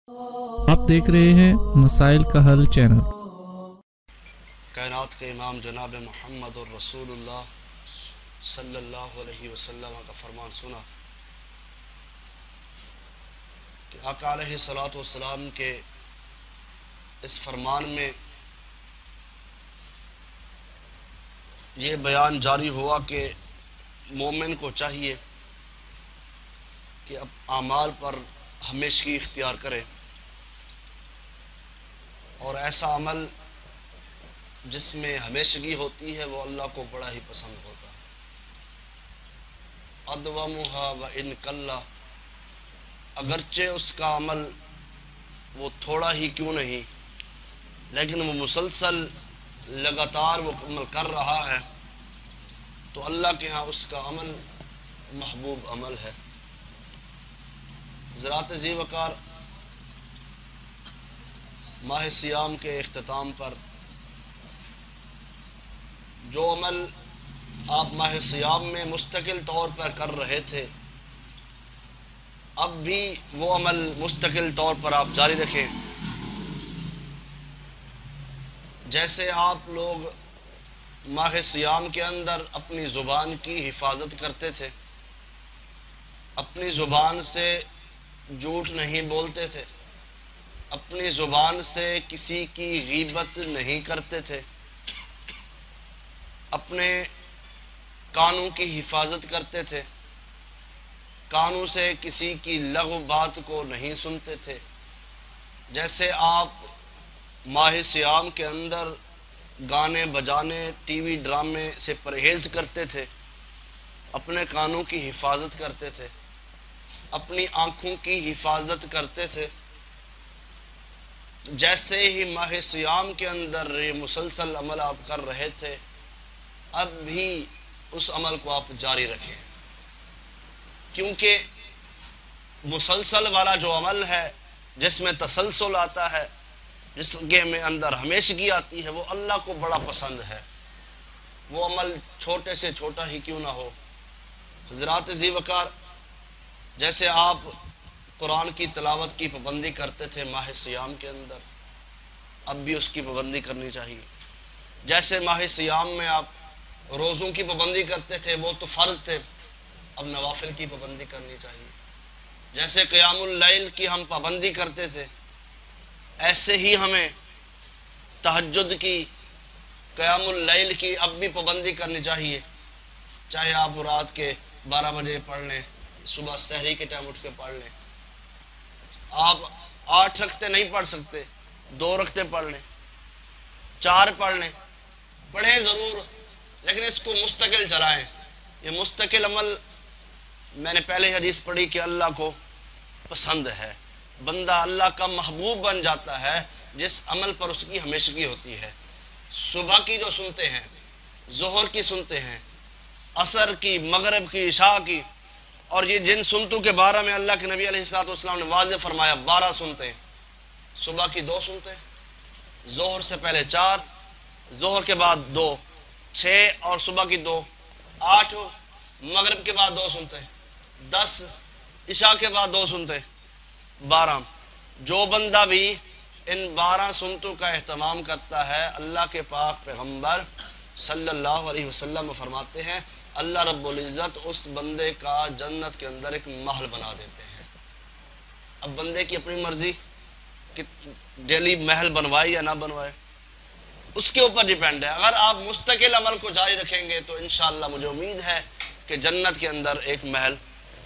آپ دیکھ رہے ہیں مسائل کا حل چینل۔ کائنات کے امام جناب محمد الرسول اللہ صلی اللہ علیہ وسلم کا فرمان سنا کہ آقا علیہ الصلوۃ والسلام کے اس فرمان میں یہ بیان جاری ہوا کہ مومن کو چاہیے کہ اعمال پر ہمیشگی اختیار کرے اور ایسا عمل جس میں ہمیشگی ہوتی ہے وہ اللہ کو بڑا ہی پسند ہوتا ہے۔ ادومھا وان قل، اگرچہ اس کا عمل وہ تھوڑا ہی کیوں نہیں لیکن وہ مسلسل لگاتار وہ عمل کر رہا ہے تو اللہ کے ہاں اس کا عمل محبوب عمل ہے۔ حضرات ذی وقار، ماہ صیام کے اختتام پر جو عمل آپ ماہ صیام میں مستقل طور پر کر رہے تھے اب بھی وہ عمل مستقل طور پر آپ جاری رکھیں۔ جیسے آپ لوگ ماہ صیام کے اندر اپنی زبان کی حفاظت کرتے تھے، اپنی زبان سے جھوٹ نہیں بولتے تھے، اپنی زبان سے کسی کی غیبت نہیں کرتے تھے، اپنے کانوں کی حفاظت کرتے تھے، کانوں سے کسی کی لغو بات کو نہیں سنتے تھے، جیسے آپ ماہ صیام کے اندر گانے بجانے ٹی وی ڈرامے سے پرہیز کرتے تھے، اپنے کانوں کی حفاظت کرتے تھے، اپنی آنکھوں کی حفاظت کرتے تھے، جیسے ہی ماہ صیام کے اندر یہ مسلسل عمل آپ کر رہے تھے اب بھی اس عمل کو آپ جاری رکھیں، کیونکہ مسلسل والا جو عمل ہے جس میں تسلسل آتا ہے، جس کے میں اندر ہمیشگی آتی ہے، وہ اللہ کو بڑا پسند ہے، وہ عمل چھوٹے سے چھوٹا ہی کیوں نہ ہو۔ حضرات ذی وقار، جیسے آپ قرآن کی تلاوت کی پابندی کرتے تھے ماہ صیام کے اندر، اب بھی اس کی پابندی کرنی چاہیے۔ جیسے ماہ صیام میں آپ روزوں کی پابندی کرتے تھے، وہ تو فرض تھے، اب نوافل کی پابندی کرنی چاہیے۔ جیسے قیام اللیل کی ہم پابندی کرتے تھے ایسے ہی ہمیں تہجد کی، قیام اللیل کی اب بھی پابندی کرنی چاہیے، چاہے آپ رات کے 12 بجے پڑھ لیں، صبح سحری کے ٹائم اٹھ کے پڑھ لیں۔ آپ 8 رکعتیں نہیں پڑھ سکتے، 2 رکعتیں پڑھ لیں، 4 پڑھ لیں، پڑھیں ضرور لیکن اس کو مستقل چلائیں۔ یہ مستقل عمل میں نے پہلے حدیث پڑھی کہ اللہ کو پسند ہے، بندہ اللہ کا محبوب بن جاتا ہے جس عمل پر اس کی ہمیشگی ہوتی ہے۔ صبح کی جو سنتے ہیں، ظہر کی سنتے ہیں، عصر کی، مغرب کی، عشاء کی، اور یہ جن سنتوں کے بارے میں اللہ کے نبی علیہ الصلوۃ والسلام نے واضح فرمایا 12 سنتے ہیں، صبح کی 2 سنتے ہیں، ظہر سے پہلے 4، ظہر کے بعد 2، 6، اور صبح کی 2، 8، مغرب کے بعد 2 سنتے ہیں، 10، عشاء کے بعد 2 سنتے ہیں، 12۔ جو بندہ بھی ان 12 سنتوں کا اہتمام کرتا ہے، اللہ کے پاک پیغمبر صلی اللہ علیہ وسلم فرماتے ہیں اللہ رب العزت اس بندے کا جنت کے اندر ایک محل بنا دیتے ہیں۔ اب بندے کی اپنی مرضی کہ ڈیلی محل بنوائے یا نہ بنوائے، اس کے اوپر ڈیپینڈ ہے۔ اگر آپ مستقل عمل کو جاری رکھیں گے تو انشاءاللہ مجھے امید ہے کہ جنت کے اندر ایک محل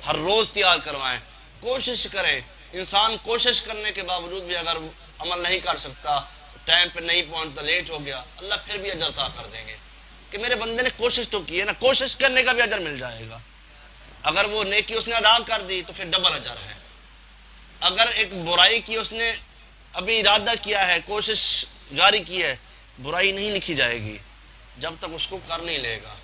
ہر روز تیار کروائیں۔ کوشش کریں، انسان کوشش کرنے کے باوجود بھی اگر عمل نہیں کر سکتا، ٹائم پہ نہیں پہنچتا، لیٹ ہو گیا، اللہ پھر بھی اجر عطا کر دیں گے کہ میرے بندے نے کوشش تو کی ہے نا، کوشش کرنے کا بھی اجر مل جائے گا۔ اگر وہ نیکی اس نے ادا کر دی تو پھر ڈبل اجر ہے۔ اگر ایک برائی کی اس نے ابھی ارادہ کیا ہے، کوشش جاری کی ہے، برائی نہیں لکھی جائے گی جب تک اس کو کر نہیں لے گا۔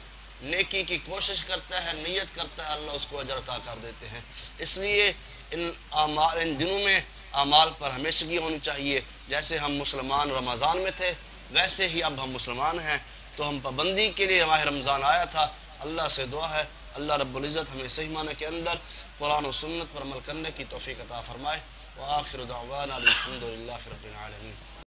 نیکی کی کوشش کرتا ہے، نیت کرتا ہے، اللہ اس کو اجر عطا کر دیتے ہیں۔ اس لیے ان دنوں میں اعمال پر ہمیشگی ہونی چاہیے۔ جیسے ہم مسلمان رمضان میں تھے ویسے ہی اب ہم مسلمان ہیں، تو ہم پابندی کے لیے ماہ رمضان آیا تھا۔ اللہ سے دعا ہے اللہ رب العزت ہمیں صحیح معنی کے اندر قرآن و سنت پر عمل کرنے کی توفیق عطا فرمائے۔ وآخر دعوانا الحمد للہ رب العالمین.